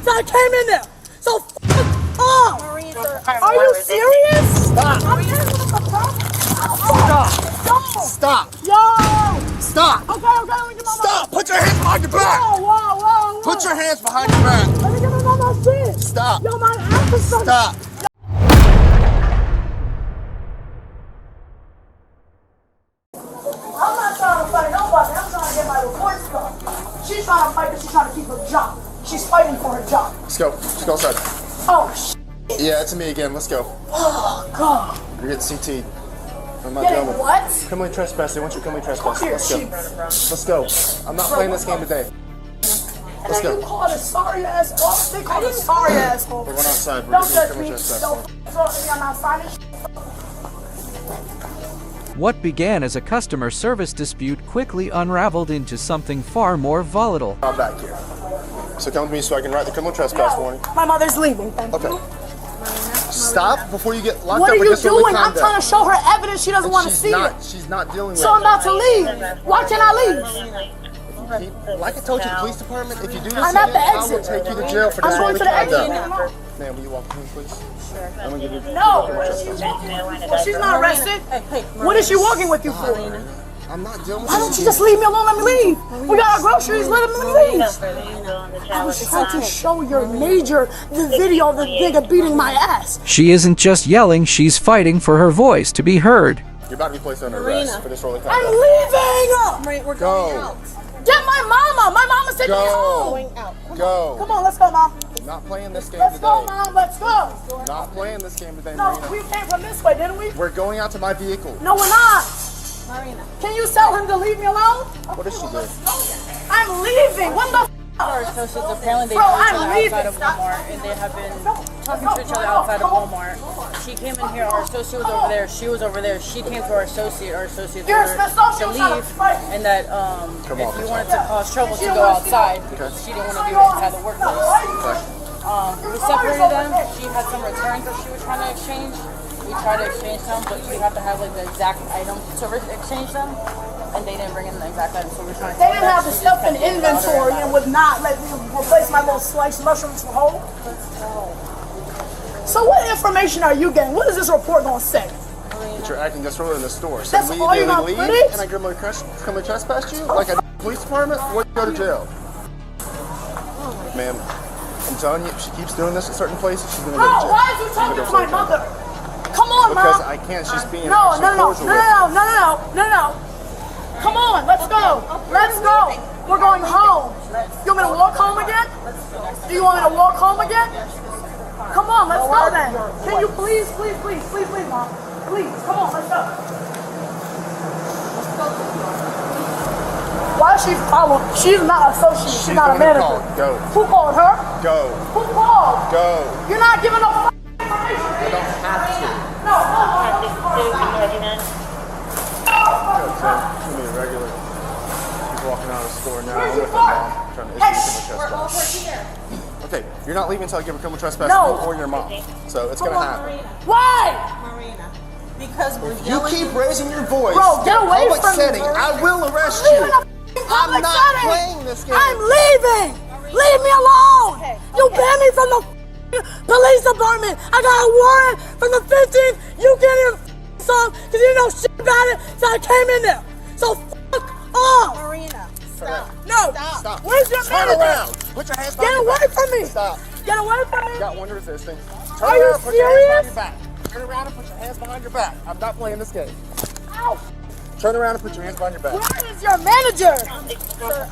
So I came in there. So fuck off. Are you serious? Stop. I'm in with the problem. Stop. Stop. Yo. Stop. Okay, let me get my Stop. Put your hands behind your back. Whoa. Put your hands behind your back. Let me get my shit. Stop. Yo, my ass is so. Stop. I'm not trying to fight nobody. I'm trying to get my report stuff. She's trying to fight because she's trying to keep her job. She's fighting for her job. Let's go. Let's go outside. Oh, shit. Yeah, it's me again. Let's go. Oh, God. You're getting CT. I'm not Getting dealing with what? criminally trespassing. Once you're criminally trespassing. Here, Let's go. Let's go. I'm not playing this game today. And Let's then go. you call it a sorry ass off. They call it a sorry ass off. We're going outside. We're Don't doing judge criminally me. trespassing. Don't throw me. I'm not signing shit. What began as a customer service dispute quickly unraveled into something far more volatile. I'm back here. So come with me so I can write the criminal trespass warning. My mother's leaving. Thank Okay. you. Stop before you get locked What up are for you disorderly doing? I'm conduct. trying to show her evidence she doesn't want to see it. She's not dealing with So I'm it. about to leave. Why can't I leave? Like I told you, the police department, if you do this I'm at again, the I will exit. take you to jail for I'm going disorderly to the exit. conduct. Ma'am, will you walk with me, please? Sure. I'm going to give you No, she's not arrested. What is she walking with you for? I'm not dealing with Why don't you just leave me alone? Let me leave. We got our groceries. Let me leave. I was trying to show your major the video of the nigga beating my ass. She isn't just yelling, she's fighting for her voice to be heard. You're about to be placed under arrest for disorderly I'm conduct. leaving. We're going out. Get my mama. My mama's taking me home. Going out. Go. Come on, let's go, mom. Not playing this game Let's today. go, mom. Let's go. Not playing this game today, No, Marina. we came from this way, didn't we? We're going out to my vehicle. No, we're not. Marina. Can you tell him to leave me alone? What does she do? I'm leaving. What the f***? Our associates, apparently they Bro, know each I'm other leaving. outside of Walmart, and they have been talking to each other outside of Walmart. She came in here, our associate was over there, she was over there, she came to our associate told You're her an associate to trying to leave, fight. and that if you wanted to cause trouble to go outside, because she didn't want to do it inside the workplace. We separated them, she had some returns that she was trying to exchange. We tried to exchange them, but we have to have like the exact item to exchange them. And they didn't bring in the exact item, so we're trying to. They didn't have the stuff in inventory and would not let me replace my little sliced mushrooms for whole. So what information are you getting? What is this report gonna say? That you're acting disorderly in the store. So That's we all you're either gonna leave put it? and I criminally trespass you, like a police department, or you go to jail. Ma'am, I'm telling you, if she keeps doing this at certain places, she's gonna go to Bro, jail. why is you talking to my mother? Come on, Because mom. I can't. She's being No. cordial with me. Come on, let's go. Let's go. We're going home. You want me to walk home again? Do you want me to walk home again? Come on, let's go then. Can you please, mom? Please, come on, let's go. Why is she following? She's not an associate. She's not a manager. Go. Who called her? Go. Who called? Go. You're not giving no information. I don't have to. No. Give me a regular. She's walking out of the store now. I'm with her mom, trying to issue a criminal trespass. Okay, you're not leaving until I give a criminal trespass or your mom. So it's gonna happen. Why? Marina, because we're You keep raising your voice. Bro, get away public from me. setting. I will arrest I'm leaving you. a public I'm not setting. playing this game. I'm leaving. Leave me alone. You banned me from the police department. I got a warrant from the 15th. You can't even song because you know shit about it. So I came in there. So fuck off. Marina, stop. No. Stop. Where's your Turn manager? around. Put your hands behind Get your away back. from me. Stop. Get away from me. You got one resisting. Turn Are you around. Put your hands behind serious? your back. Turn around and put your hands behind your back. I'm not playing this game. Ow. Turn around and put your hands behind your back. Where is your manager?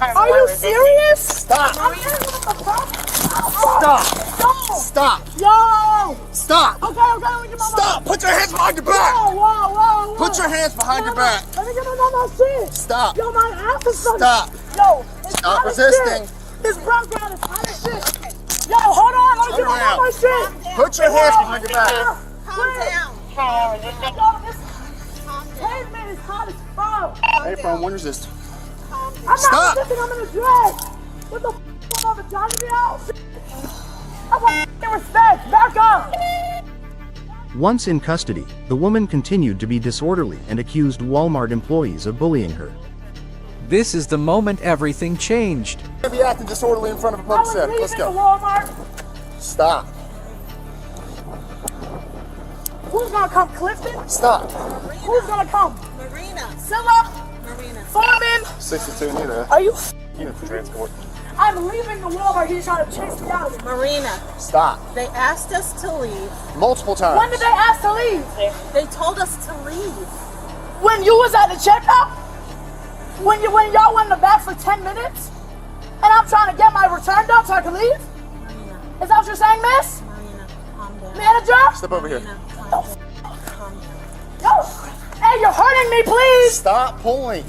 Are you serious? Stop. I'm here with the problem. Stop. Yo. Stop. Yo. Stop. Okay, let me get my Stop. Put your hands behind your back. Whoa. Put your hands behind your back. Let me get my shit. Stop. Yo, my ass is so. Stop. Yo, it's Stop hot as resisting. shit. This background is hot as shit. Yo, hold on. Let me Turn get my around. shit. Put your hands behind your back. Calm down. Yo, this pavement is hot as fuck. Hey, from when is this? I'm Stop. not resisting. I'm in a dress. What the f***? Want my vagina to be out? I want f***ing respect. Back up. Once in custody, the woman continued to be disorderly and accused Walmart employees of bullying her. This is the moment everything changed. You're gonna be acting disorderly in front of a public setting. Let's leaving go. the Walmart. Stop. Who's gonna come, Clifton? Stop. Who's gonna come? Marina. Scylla? Marina. Foreman? 62 Nita. Are you? Unit for transport. I'm leaving the Walmart. He's trying to chase me out of it. Marina. Stop. They asked us to leave. Multiple times. When did they ask to leave? They told us to leave. When you was at the checkout? When y'all went in the back for 10 minutes? And I'm trying to get my return done so I can leave? Marina. Is that what you're saying, miss? Marina, calm down. Manager? Step over here. Marina, calm down. Yo, hey, you're hurting me, please. Stop pulling.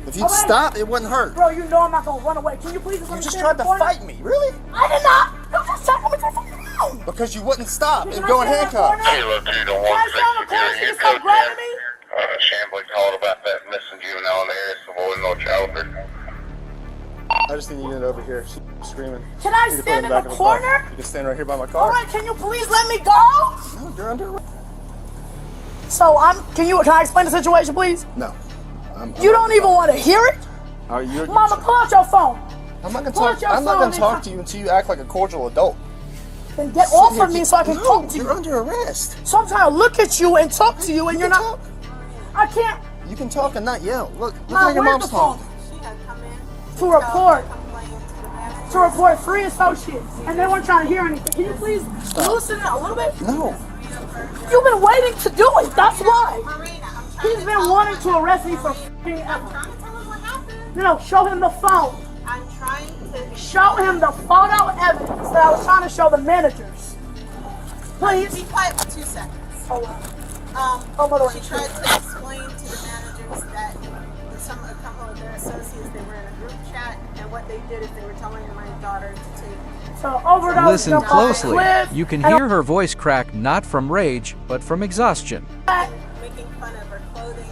If you'd Alright. stop, it wouldn't hurt. Bro, you know I'm not gonna run away. Can you please just let You me just stand tried in the to corner? fight me. Really? I did not. You just tried to take me down. Because you wouldn't stop Can and I go in stand in the handcuffs. corner? Kilo 2 to Can I stand in the corner so you stop grabbing me? Chambly called about that missing juvenile in the area, so we'll no child. I just need you to get over here. She's screaming. Can I You can put stand it in back the car. corner? You can stand right here by my car. All right, can you please let me go? No, you're under arrest. So can I explain the situation, please? No. You don't even want to hear it? You're, Mama, pull out your phone. I'm not gonna pull out talk. your I'm not phone gonna talk and- to you until you act like a cordial adult. Then get off of me so I can No, talk to you're you. under arrest. So I'm trying to look at you and talk to you, and You you're can not. talk. I can't. You can talk and not yell. Look Mom, how your where's mom's the phone? talking. She had come in To report. complain to the manager. To report 3 associates, and they weren't trying to hear anything. Can you please loosen it a little bit? No. You've been waiting to do it. That's why. Marina, I'm trying He's been wanting to arrest me for f***ing ever. trying to tell him what happened. No, show him the phone. I'm trying to. Show him the photo evidence that I was trying to show the managers. Be Please. quiet for 2 seconds. by the way. She tried to explain to the managers that a couple of their associates, they were in a group chat, and what they did is they were telling my daughter to take. So overdose. Listen jump off closely. the cliff, You can and hear her voice crack not from rage, but from exhaustion. Making fun of her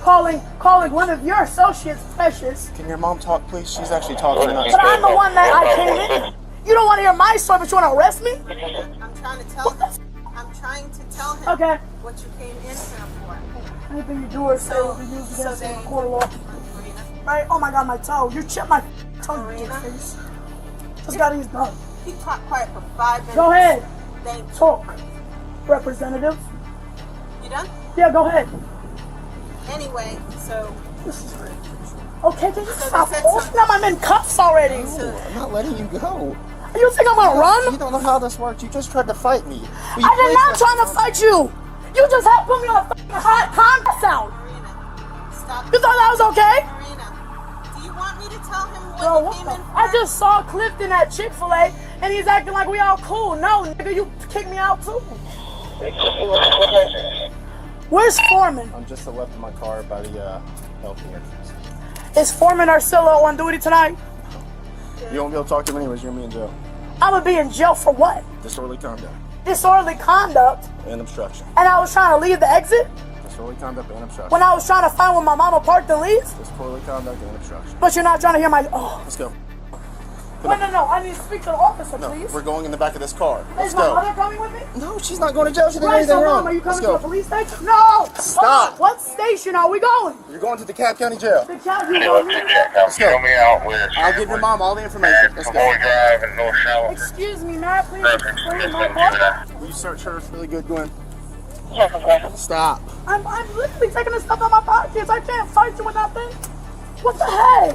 clothing. calling one of your associates precious. Can your mom talk, please? She's actually talking. Not But I'm the one that I came in. You don't want to hear my story, but you want to arrest me? I'm trying to tell him. I'm trying to tell him Okay. what you came in here for. Anything you do or say will be used So against you they- in court of law. Marina. Right? Oh my God, my toe. You chipped my tongue, you Marina. face. Just got these done. He talked quiet for 5 minutes. Go ahead. Thank you. Talk. Representative. You done? Yeah, go ahead. Anyway, so This is great. Okay, can you So stop they said posting them? I'm in cuffs already. I'm not letting you go. You think I'm gonna run? You don't know how this works. You just tried to fight me. Will you I did please not let- try to fight you. You just had put me on a fucking hot contact sound. Marina, stop. You thought that was okay? Marina, do you want me to tell him what Bro, you what came the? in for? I just saw Clifton at Chick-fil-A and he's acting like we all cool. No, nigga, you kicked me out too. Where's Foreman? I'm just to the left of my car by the health entrance. Is Foreman Arcilla on duty tonight? You won't be able to talk to him anyways. You're gonna be in jail. I'm gonna be in jail for what? Disorderly conduct Disorderly conduct. and obstruction. And I was trying to leave the exit Disorderly conduct and obstruction. when I was trying to find where my mama parked and leave. Disorderly conduct and obstruction. But you're not trying to hear my. Oh. Let's go. Wait, no. I need to speak to the officer, No, please. we're going in the back of this car. Let's Is my go. mother coming with me? No, she's not going to jail. She didn't do Right, anything so wrong. Mom, are you Let's coming to go. the police station? No! Stop. Hold on. What station are we going? You're going to the DeKalb County Jail. The county. Kilo 2 check out. Let's go. Fill me out with I'll give your mom all the information. Let's Savoy go. Drive in North Charlotte. Excuse me, may I please Perfect. explain Missing my car? juvenile. Will you search her really good, Gwen? Yes, okay. Stop. I'm literally taking this stuff out my pockets. I can't fight you with that thing. What the heck?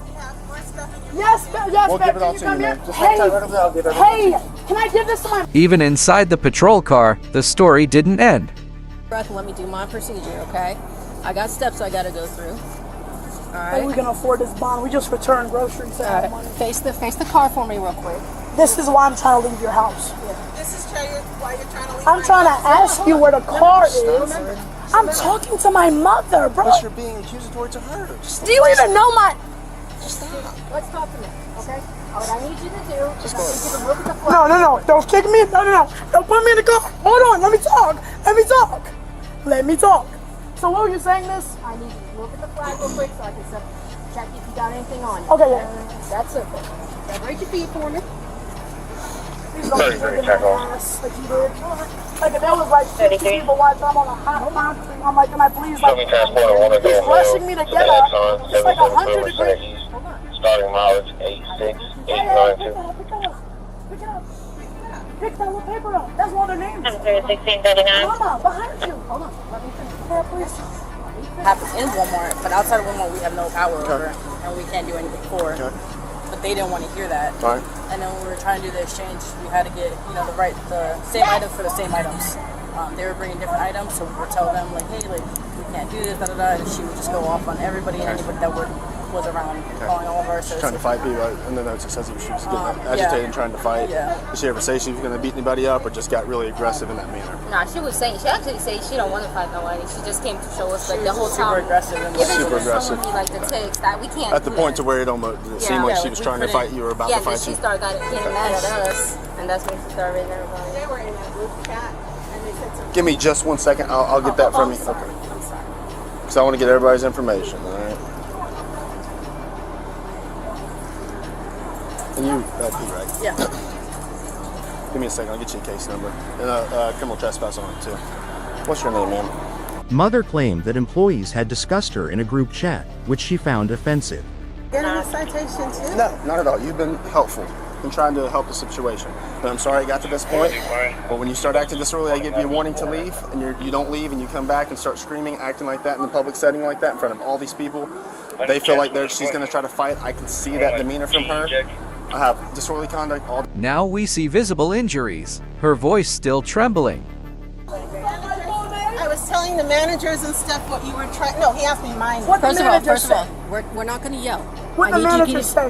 We have more stuff in your Yes, yes, We'll babe, give it can all you to come you, here? man. Just hang tight right over there. I'll give everything Hey, can I give this to my... Even inside the patrol car, the story didn't end. Breath, let me do my procedure, okay? I got steps I gotta go through. All How are we right. gonna afford this bond? We just returned groceries. All right. Face the car for me real quick. This is why I'm trying to leave your house. This is why you're trying to leave. I'm my trying to house. ask you where the car is. Remember? I'm talking to my mother, bro. But you're being accusatory to her. Just Do you even know my... stop. Let's talk to me, okay? What I need you to do is I go. need you to look at the flag. No. Don't kick me. No. Don't put me in the car. Hold on. Let me talk. Let me talk. So what were you saying, miss? I need you to look at the flag real quick so I can check if you got anything on you. Okay, yeah. That's simple. Separate your feet for me. Please don't be taking my ass like you did. Like if there was like 50 people watching, I'm on a hot I'm like, can I please like, he's rushing me to get up. It's like 100 degrees. Starting mileage 86892. Pick it up. Pick that little paper up. That's one of their names. 1639. Mama, behind you. Hold on. Let me finish. Yeah, please. Happens in Walmart, but outside of Walmart we have no power over, and we can't do anything for it. But they didn't want to hear that. All right. And then when we were trying to do the exchange, we had to get the same items for the same items. They were bringing different items, so we would tell them like, hey, like we can't do this, and she would just go off on everybody and anybody that was around, calling all of our associates. Trying to fight people, in the notes it says she was getting agitated and trying to fight. Yeah. Did she ever say she was going to beat anybody up, or just got really aggressive in that manner? Nah, she actually said she don't want to fight nobody. She just came to show us like the whole super time. aggressive. And Even super if aggressive. someone be like the text that we can't. At the point to where it almost seemed like she was trying to fight you or about to fight she you. started getting mad at us, and that's when she started raising everybody. They were in a group chat, and they said something. Give me just 1 second. I'll get that from you. Okay. I'm sorry. Because I want to get everybody's information. All right. And you, P, right? Yeah. Give me a second. I'll get you a case number and criminal trespass on it too. What's your name, ma'am? Mother claimed that employees had discussed her in a group chat, which she found offensive. Getting a citation too? No, not at all. You've been helpful. Been trying to help the situation. But I'm sorry it got to this point. But when you start acting this early, I give you a warning to leave, and you don't leave, and you come back and start screaming, acting like that in the public setting like that in front of all these people. They feel like she's going to try to fight. I can see that demeanor from her. I have disorderly conduct all. Now we see visible injuries, her voice still trembling. I was telling the managers and stuff what you were trying. No, he asked me mine. What the manager First of all, say? we're not going to yell. What the manager say?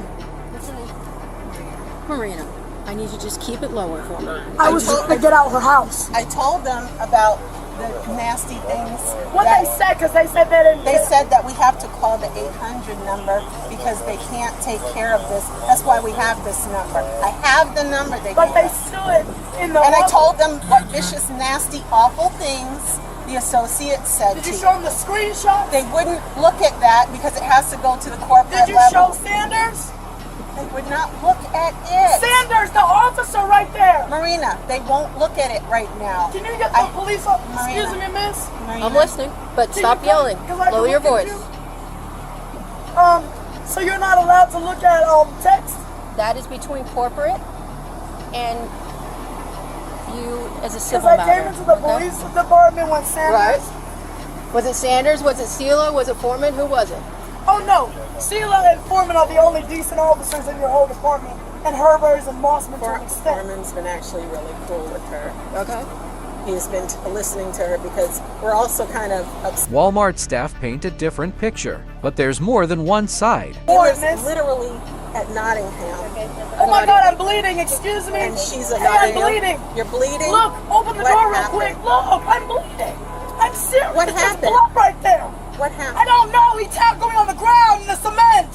Marina, I need you to just keep it lower for me. I was trying to get out her house. I told them about the nasty things. What they said, because they said that They said that we have to call the 800 number because they can't take care of this. That's why we have this number. I have the number. But they stood in the. And I told them what vicious, nasty, awful things the associate said. Did you show them the screenshot? They wouldn't look at that because it has to go to the corporate Did you level. show Sanders? They would not look at it. Sanders, the officer right there. Marina, they won't look at it right now. Can you get the police up? Excuse me, miss. I'm listening, but stop yelling. Lower your voice. So you're not allowed to look at text? That is between corporate and you as a Because civil I matter. came into the police department when Sanders. Right. Was it Sanders? Was it Sela? Was it Foreman? Who was it? Oh no, Sheila and Foreman are the only decent officers in your whole department, and Herbers and Mossman to an extent. Foreman's been actually really cool with her. Okay. He's been listening to her because we're also kind of upset. Walmart staff paint a different picture, but there's more than one side. He was literally at Nottingham. Oh my God, I'm bleeding. Excuse me. And she's a Hey, I'm Nottingham. bleeding. You're bleeding? Look, open the What door happened? real quick. Look, I'm bleeding. I'm serious. What There's happened? blood right there. What happened? I don't know. He tackled me on the ground in the cement.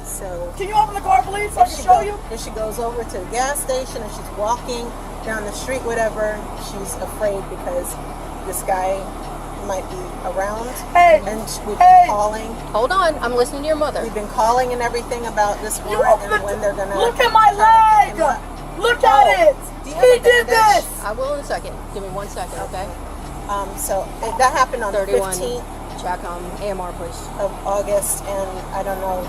So Can you open the car, please, so I can show you? If she goes over to the gas station and she's walking down the street, whatever, she's afraid because this guy might be around. Hey, and we've been calling. Hold on, I'm listening to your mother. We've been calling and everything about this You warrant open and the when they're gonna. Look at my leg. Look at it. Do you have He a did bandage? this. I will in a second. Give me 1 second, okay? So that happened on the 31. 15th Check AMR, please. of August, and I don't know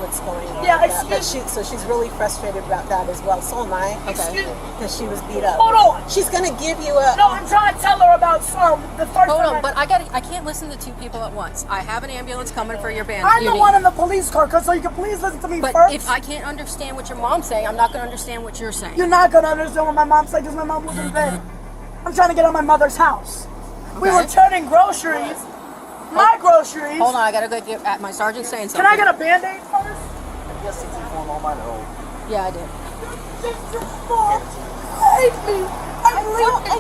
what's going on. Yeah, with that. But excuse- so she's really frustrated about that as well. So am I. Okay. Because she was beat up. Hold on. She's gonna give you a. No, I'm trying to tell her about the first Hold time on, but I can't listen to two people at once. I have an ambulance coming for your band. I'm the unit. one in the police car, so you can please listen to me But first. if I can't understand what your mom's saying, I'm not going to understand what you're saying. You're not gonna understand what my mom said because my mom was in bed. I'm trying to get out of my mother's house. We were turning groceries. My groceries. Hold on, I gotta go get at my sergeant saying Can something. I get a Band-Aid first? Yes, it's inform on my own. Yeah, I did. Mom, hate me. I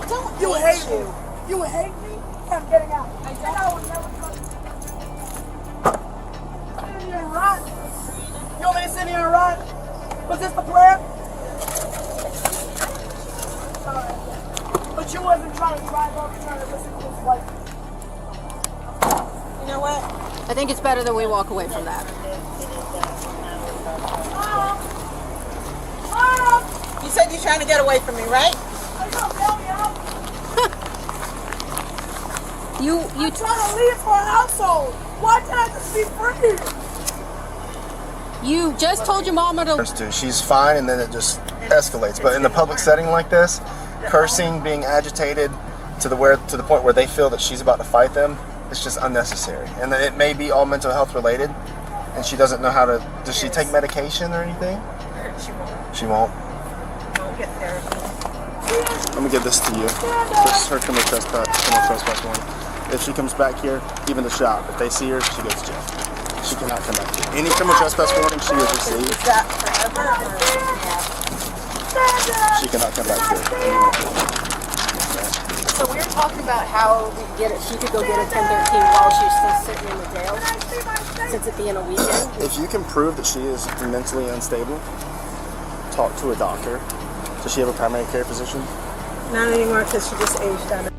don't. You hate me. You hate me? I'm getting out. I would never trust you. Sit in here and rot. You want me to sit here and rot? Was this the plan? Alright. But you wasn't trying to drive up and trying to listen to this like. You know what? I think it's better that we walk away from that. Mom! You said You trying to get away from me, right? You trying to leave for a household. Why can't I just be free? You just told your mama to. She's fine, and then it just escalates. But in a public setting like this, cursing, being agitated to the point where they feel that she's about to fight them, it's just unnecessary. And then it may be all mental health related, and she doesn't know how to. Does she take medication or anything? She won't. Don't get therapy. Let me give this to you. This is her criminal trespass warning. If she comes back here, even the shop, if they see her, she goes to jail. She cannot come back here. Any criminal trespass warning she has received, Is that forever? she cannot come back here anymore. So we were talking about how she could go get a 1013 while she's still sitting in the jail, since it being a weekend. If you can prove that she is mentally unstable, talk to a doctor. Does she have a primary care physician? Not anymore because she just aged out.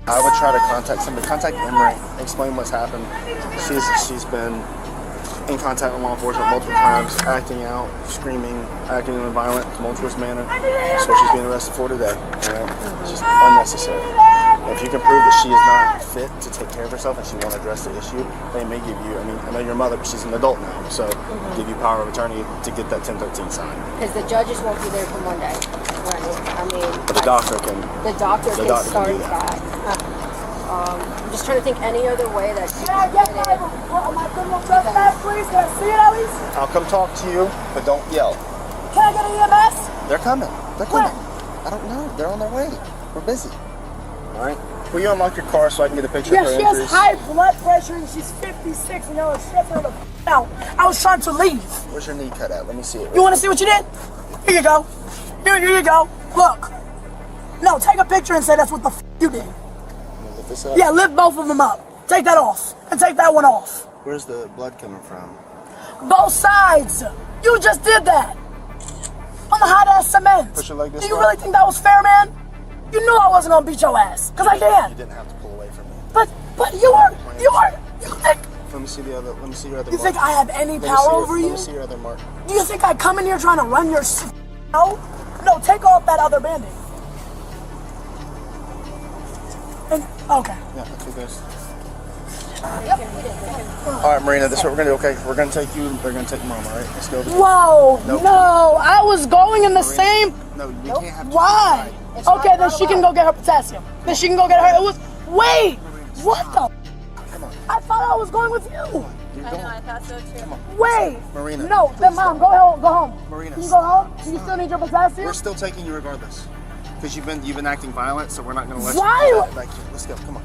I would try to contact somebody. Contact Emory. Explain what's happened. She's been in contact with law enforcement multiple times, acting out, screaming, acting in a violent, tumultuous manner. That's what she's being arrested for today. Right? It's just unnecessary. If you can prove that she is not fit to take care of herself and she won't address the issue, they may give you, I mean, I know your mother, but she's an adult now, so give you power of attorney to get that 1013 signed. Because the judges won't be there till Monday. But the doctor can. The doctor can start do that. I'm just trying to think any other way that she Can I can get get it. my criminal trespass, please? Can I see it at least? I'll come talk to you, but don't yell. Can I get an EMS? They're coming. They're coming. I don't know. They're on their way. We're busy. All right. Will you unlock your car so I can get a picture of her Yeah, she has injuries? high blood pressure and she's 56 and y'all are stripping her the out. I was trying to leave. Where's your knee cut at? Let me see it. You want to see what you did? Here you go. Here you go. Look. No, take a picture and say that's what the you did. Lift this up. Yeah, lift both of them up. Take that off. And take that one off. Where's the blood coming from? Both sides. You just did that. On the hot ass cement. Push it like this Do you way. really think that was fair, man? You knew I wasn't gonna beat your ass. Cause I You can. didn't have to pull away from me. But you think Let me see the other. Let me see your other. you mark. think I have any Let me power see your- over you? Let me see your other mark. Do you think I come in here trying to run your No, take off that other bandage. And, okay. Yeah, let's do this. All right, Marina, this is what we're gonna do. Okay, we're gonna take you. They're gonna take Mom. All right, let's go. Whoa, Nope. no, I was going in the same. No, we can't have. Why? Okay, then she can go get her potassium. Then she can go get her. It was. Wait, what the? Come on. I thought I was going with you. You're I know, going. I thought so too. Wait. Marina, No, then Mom, go home. Marina, Can you go home? Do you still need your potassium? We're still taking you regardless, because you've been acting violent, so we're not gonna let Why? you back here. Let's go. Come on.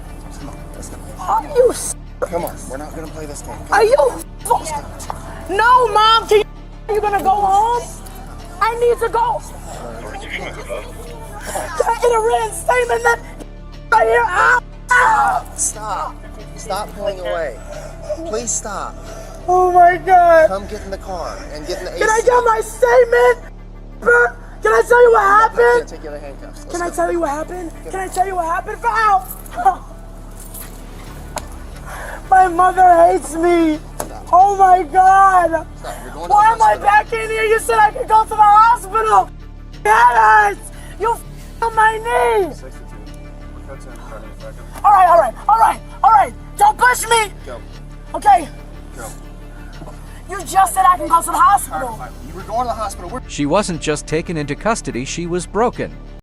Let's go. Are you? Come on. We're not gonna play this game. Come Are on. you? No, Mom. Are you gonna go home? I need to go. Can I get a reinstatement then? Right here. Ow! Ow! Stop. Stop pulling away. Please stop. Oh my God. Come get in the car and get in the AC. Can I get my statement? Can I tell you what I happened? can't take you out of handcuffs. Let's Can I go. tell you what happened? Can I tell you what happened? Ow! My mother hates me. Oh my God. Stop. You're going to Why the am I hospital. back in here? You said I could go to the hospital. Yes! You on my knee. 62. We're cutting in front of you, second. All right. Don't push me. Go. Okay. Go. You just said I can go to the hospital. You were going to the hospital. She wasn't just taken into custody, she was broken.